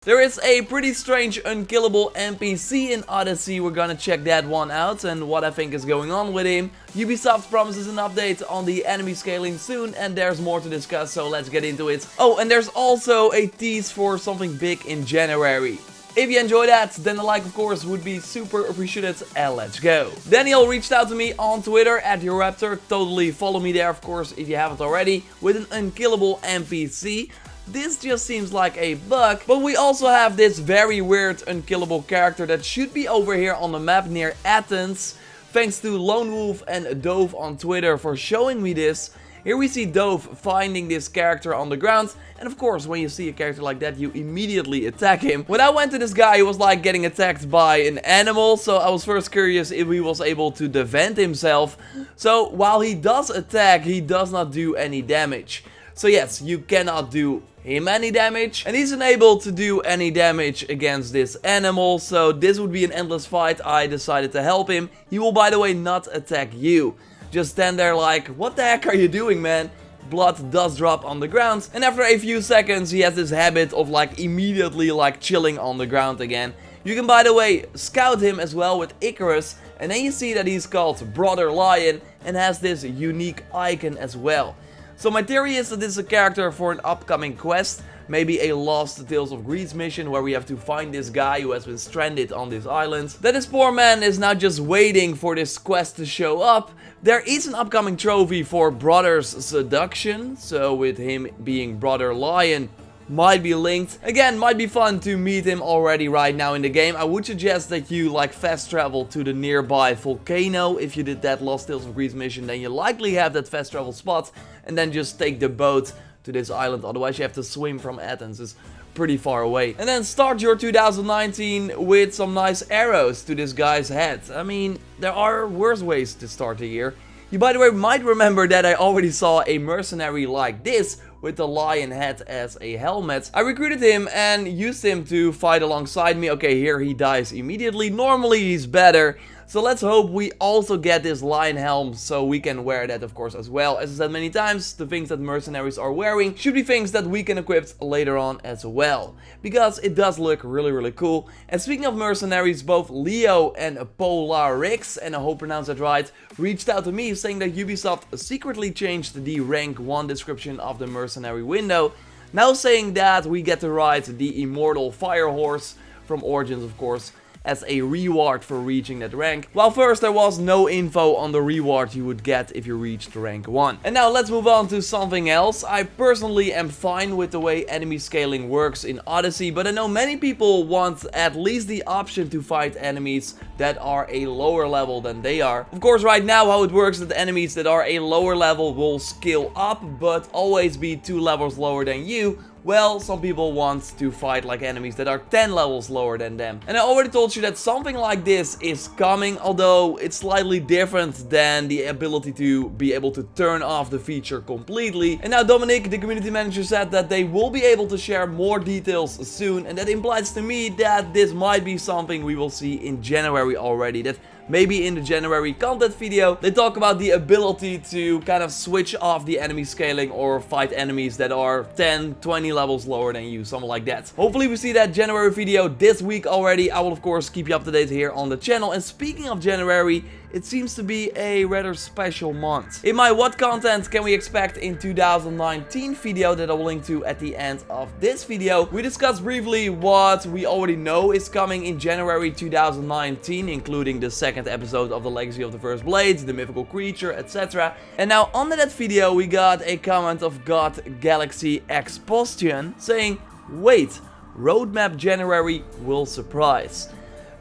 There is a pretty strange unkillable NPC in Odyssey, we're gonna check that one out and what I think is going on with him. Ubisoft promises an update on the enemy scaling soon and there's more to discuss, so let's get into it. Oh, and there's also a tease for something big in January. If you enjoy that, then a like of course would be super appreciated, and let's go. Daniel reached out to me on Twitter at JorRaptor, totally follow me there of course if you haven't already, with an unkillable NPC. This just seems like a bug, but we also have this very weird unkillable character that should be over here on the map near Athens. Thanks to Lone Wolf and Dove on Twitter for showing me this. Here we see Dove finding this character on the ground, and of course when you see a character like that you immediately attack him. When I went to this guy he was like getting attacked by an animal, so I was first curious if he was able to defend himself. So while he does attack, he does not do any damage. So yes, you cannot do him any damage, and he's unable to do any damage against this animal, so this would be an endless fight. I decided to help him. He will, by the way, not attack you. Just stand there like, what the heck are you doing, man? Blood does drop on the ground, and after a few seconds he has this habit of like immediately like chilling on the ground again. You can, by the way, scout him as well with Icarus, and then you see that he's called Brother Lion and has this unique icon as well. So my theory is that this is a character for an upcoming quest, maybe a Lost Tales of Greece mission where we have to find this guy who has been stranded on this island. That this poor man is now just waiting for this quest to show up. There is an upcoming trophy for Brother's Seduction, so with him being Brother Lion, might be linked. Again, might be fun to meet him already right now in the game. I would suggest that you like fast travel to the nearby volcano. If you did that Lost Tales of Greece mission, then you likely have that fast travel spot. And then just take the boat to this island, otherwise you have to swim from Athens. It's pretty far away. And then start your 2019 with some nice arrows to this guy's head. I mean, there are worse ways to start the year. You, by the way, might remember that I already saw a mercenary like this, with the lion head as a helmet. I recruited him and used him to fight alongside me. Okay, here he dies immediately. Normally he's better. So let's hope we also get this lion helm so we can wear that of course as well. As I said many times, the things that mercenaries are wearing should be things that we can equip later on as well. Because it does look really cool. And speaking of mercenaries, both Leo and Polarix, and I hope I pronounced that right, reached out to me saying that Ubisoft secretly changed the rank 1 description of the mercenary window. Now saying that we get to ride the immortal fire horse from Origins of course, as a reward for reaching that rank. While first there was no info on the reward you would get if you reached rank 1. And now let's move on to something else. I personally am fine with the way enemy scaling works in Odyssey, but I know many people want at least the option to fight enemies that are a lower level than they are. Of course right now how it works is that enemies that are a lower level will scale up, but always be 2 levels lower than you. Well, some people want to fight like enemies that are 10 levels lower than them. And I already told you that something like this is coming, although it's slightly different than the ability to be able to turn off the feature completely. And now Dominic, the community manager, said that they will be able to share more details soon, and that implies to me that this might be something we will see in January already. That maybe in the January content video, they talk about the ability to kind of switch off the enemy scaling or fight enemies that are 10, 20 levels lower than you, something like that. Hopefully we see that January video this week already. I will of course keep you up to date here on the channel. And speaking of January, it seems to be a rather special month. In my what content can we expect in 2019 video that I will link to at the end of this video, we discussed briefly what we already know is coming in January 2019, including the second episode of the Legacy of the First Blades, the mythical creature, etc. And now under that video we got a comment of God Galaxy Exposition saying, wait, roadmap January will surprise.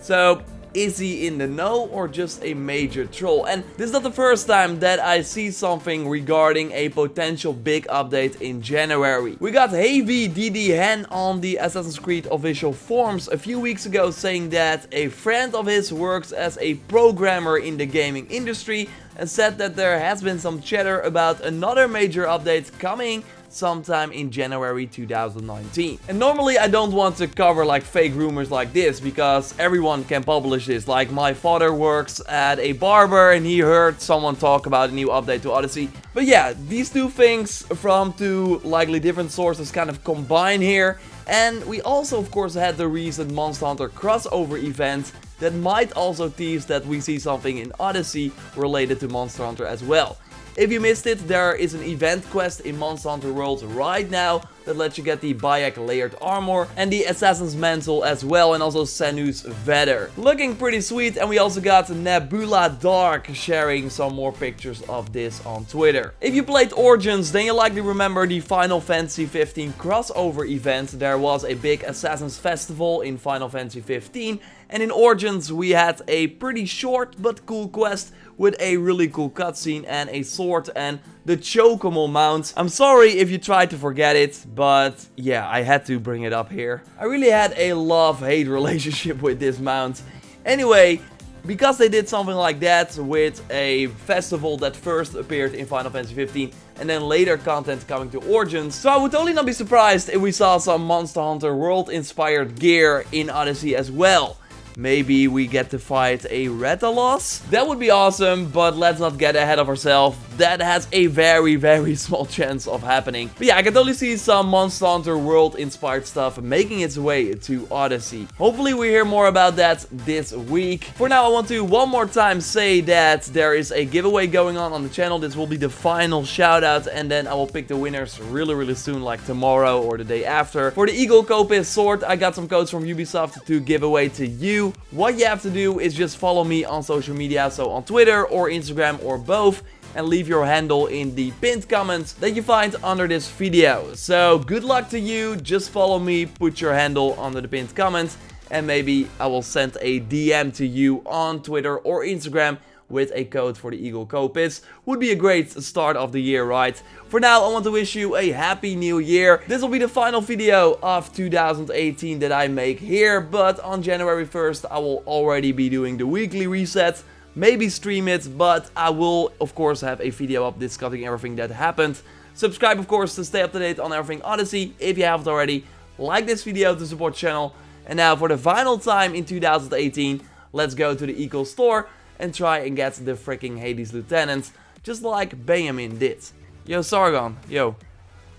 So is he in the know or just a major troll? And this is not the first time that I see something regarding a potential big update in January. We got Heavy DD Hen on the Assassin's Creed official forums a few weeks ago saying that a friend of his works as a programmer in the gaming industry and said that there has been some chatter about another major update coming sometime in January 2019. And normally I don't want to cover like fake rumors like this, because everyone can publish this. Like, my father works at a barber and he heard someone talk about a new update to Odyssey. But yeah, these two things from two likely different sources kind of combine here. And we also of course had the recent Monster Hunter crossover event that might also tease that we see something in Odyssey related to Monster Hunter as well. If you missed it, there is an event quest in Monster Hunter World right now that lets you get the Bayek layered armor and the Assassin's Mantle as well, and also Senu's Vetter. Looking pretty sweet, and we also got Nebula Dark sharing some more pictures of this on Twitter. If you played Origins, then you likely remember the Final Fantasy 15 crossover event. There was a big Assassin's Festival in Final Fantasy 15, and in Origins we had a pretty short but cool quest with a really cool cutscene and a sword and the Chocomo mount. I'm sorry if you tried to forget it, but yeah, I had to bring it up here. I really had a love-hate relationship with this mount. Anyway, because they did something like that with a festival that first appeared in Final Fantasy 15 and then later content coming to Origins, so I would totally not be surprised if we saw some Monster Hunter World inspired gear in Odyssey as well. Maybe we get to fight a Retalos? That would be awesome, but let's not get ahead of ourselves. That has a very small chance of happening. But yeah, I can totally see some Monster Hunter World inspired stuff making its way to Odyssey. Hopefully we hear more about that this week. For now, I want to one more time say that there is a giveaway going on the channel. This will be the final shout out, and then I will pick the winners really soon, like tomorrow or the day after. For the Eagle Copis sword, I got some codes from Ubisoft to give away to you. What you have to do is just follow me on social media, so on Twitter or Instagram or both, and leave your handle in the pinned comments that you find under this video. So good luck to you, just follow me, put your handle under the pinned comments, and maybe I will send a DM to you on Twitter or Instagram with a code for the Eagle Copis. Would be a great start of the year, right? For now, I want to wish you a happy new year. This will be the final video of 2018 that I make here, but on January 1st I will already be doing the weekly reset. Maybe stream it, but I will of course have a video up discussing everything that happened. Subscribe of course to stay up to date on everything Odyssey if you haven't already. Like this video to support the channel. And now for the final time in 2018, let's go to the Eco store and try and get the freaking Hades Lieutenant, just like Benjamin did. Yo, Sargon, yo,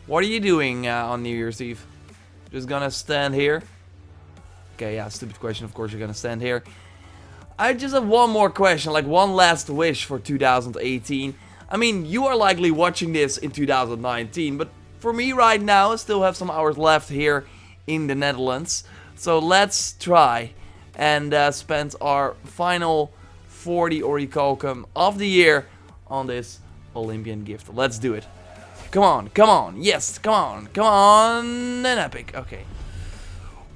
what are you doing on New Year's Eve? Just gonna stand here? Okay, yeah, stupid question, of course you're gonna stand here. I just have one more question, like one last wish for 2018. I mean, you are likely watching this in 2019, but for me right now, I still have some hours left here in the Netherlands. So let's try and spend our final 40 Orichalcum of the year on this Olympian gift. Let's do it. Come on, yes, come on, an epic, okay.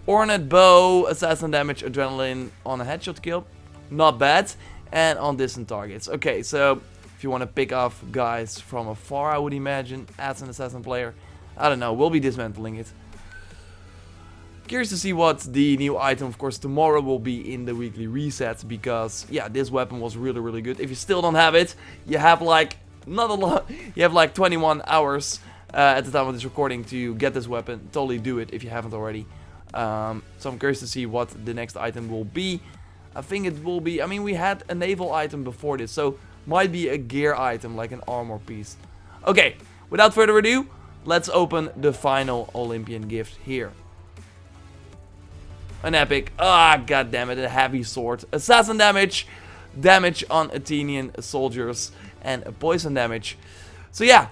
Ornate bow, assassin damage, adrenaline on a headshot kill, not bad, and on distant targets. Okay, so if you want to pick off guys from afar, I would imagine, as an assassin player, I don't know, we'll be dismantling it. Curious to see what the new item, of course, tomorrow will be in the weekly reset, because, yeah, this weapon was really good. If you still don't have it, you have like, not a lot, you have like 21 hours at the time of this recording to get this weapon. Totally do it if you haven't already. So I'm curious to see what the next item will be. I think it will be, I mean, we had a naval item before this, so might be a gear item, like an armor piece. Okay, without further ado, let's open the final Olympian gift here. An epic, god damn it, a heavy sword, assassin damage, damage on Athenian soldiers, and a poison damage. So yeah,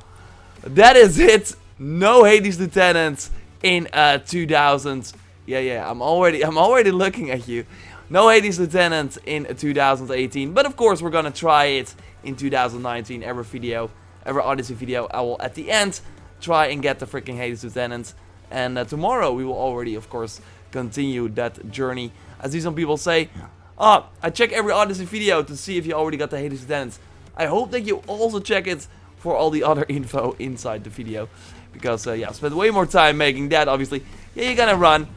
that is it. No Hades Lieutenant in 2000. Yeah, I'm already looking at you. No Hades Lieutenant in 2018, but of course we're gonna try it in 2019. Every Odyssey video, I will at the end try and get the freaking Hades Lieutenant. And tomorrow we will already, of course, continue that journey. I see some people say, I check every Odyssey video to see if you already got the Hades Lieutenant. I hope that you also check it for all the other info inside the video. Because, yeah, I spent way more time making that, obviously. Yeah, you're gonna run.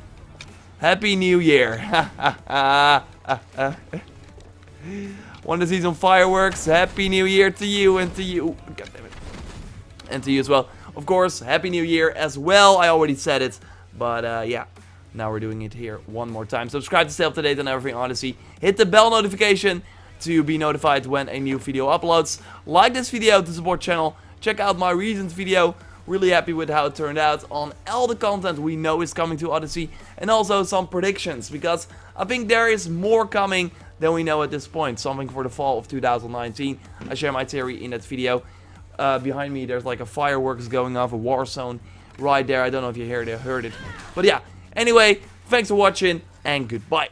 Happy New Year. Want to see some fireworks? Happy New Year to you and to you. God damn it. And to you as well. Of course, Happy New Year as well. I already said it, but yeah. Now we're doing it here one more time. Subscribe to stay up to date on everything Odyssey. Hit the bell notification to be notified when a new video uploads. Like this video to support channel. Check out my recent video. Really happy with how it turned out on all the content we know is coming to Odyssey. And also some predictions, because I think there is more coming than we know at this point. Something for the fall of 2019. I share my theory in that video. Behind me there's like a fireworks going off, a war zone right there. I don't know if you heard it. But yeah. Anyway, thanks for watching and goodbye.